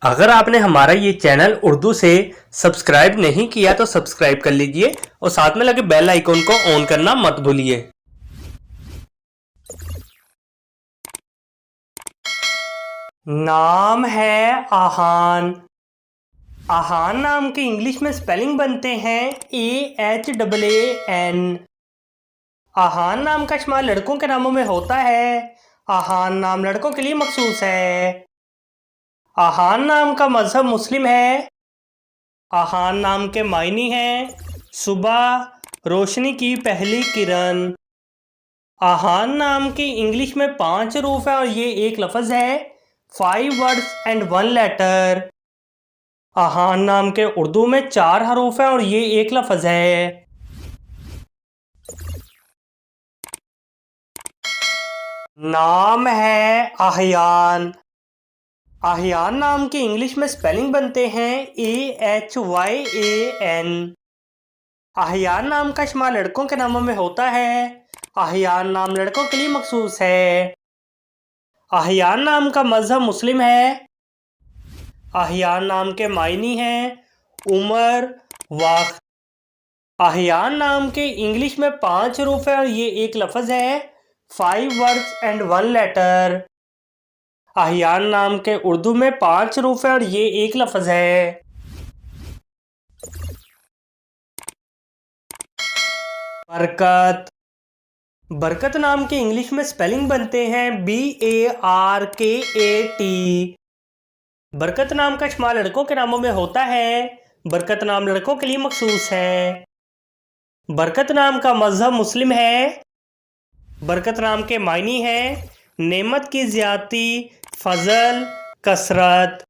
अगर आपने हमारा ये चैनल उर्दू से सब्सक्राइब नहीं किया तो सब्सक्राइब कर लीजिए और साथ में लगे बेल आइकॉन को ऑन करना मत भूलिए। नाम है आहान। आहान नाम के इंग्लिश में स्पेलिंग बनते हैं AHAAN। आहान नाम का इस्तेमाल लड़कों के नामों में होता है। आहान नाम लड़कों के लिए मखसूस है। आहान नाम का मजहब मुस्लिम है। आहान नाम के मायने हैं सुबह, रोशनी की पहली किरण। आहान नाम की इंग्लिश में 5 हरूफ है और ये एक लफ्ज़ है। 5 वर्ड्स एंड 1 लेटर। आहान नाम के उर्दू में 4 हरूफ है और ये एक लफ्ज़ है। नाम है आह्यान। आह्यान नाम की इंग्लिश में स्पेलिंग बनते हैं AHYAN। आह्यान नाम का इस्तेमाल लड़कों के नामों में होता है। आह्यान नाम लड़कों के लिए मखसूस है। आह्यान नाम का मजहब मुस्लिम है। आह्यान नाम के मायने हैं उम्र, वक्त। आह्यान नाम के इंग्लिश में 5 हरूफ है और ये एक लफ्ज़ है। 5 वर्ड्स एंड 1 लेटर। आह्यान नाम के उर्दू में 5 हरूफ है और ये एक लफ्ज़ है। बरकत। बरकत नाम के इंग्लिश में स्पेलिंग बनते हैं BARKAT। बरकत नाम का इस्तेमाल लड़कों के नामों में होता है। बरकत नाम लड़कों के लिए मखसूस है। बरकत नाम का मजहब मुस्लिम है। बरकत नाम के मायने हैं नेमत की ज़्यादती, फजल, कसरत।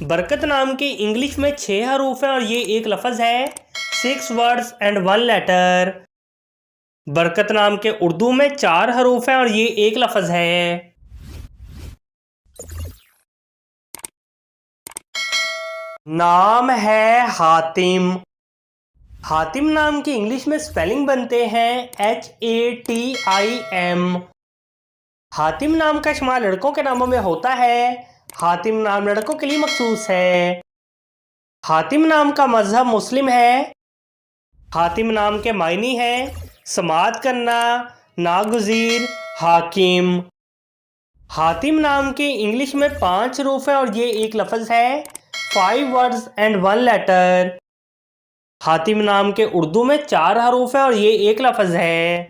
बरकत नाम की इंग्लिश में 6 हरूफ है और ये एक लफ्ज़ है। 6 वर्ड्स एंड 1 लेटर। बरकत नाम के उर्दू में 4 हरूफ है और ये एक लफ्ज़ है। नाम है हातिम। हातिम नाम की इंग्लिश में स्पेलिंग बनते हैं HATIM। हातिम नाम का इस्तेमाल लड़कों के नामों में होता है। हातिम नाम लड़कों के लिए मखसूस है। हातिम नाम का मजहब मुस्लिम है। हातिम नाम के मायने हैं समाअत करना, नागुज़ीर, हाकिम। हातिम नाम की इंग्लिश में 5 हरूफ है और ये एक लफ्ज़ है। 5 वर्ड्स एंड 1 लेटर। हातिम नाम के उर्दू में 4 हरूफ है और ये एक लफ्ज़ है।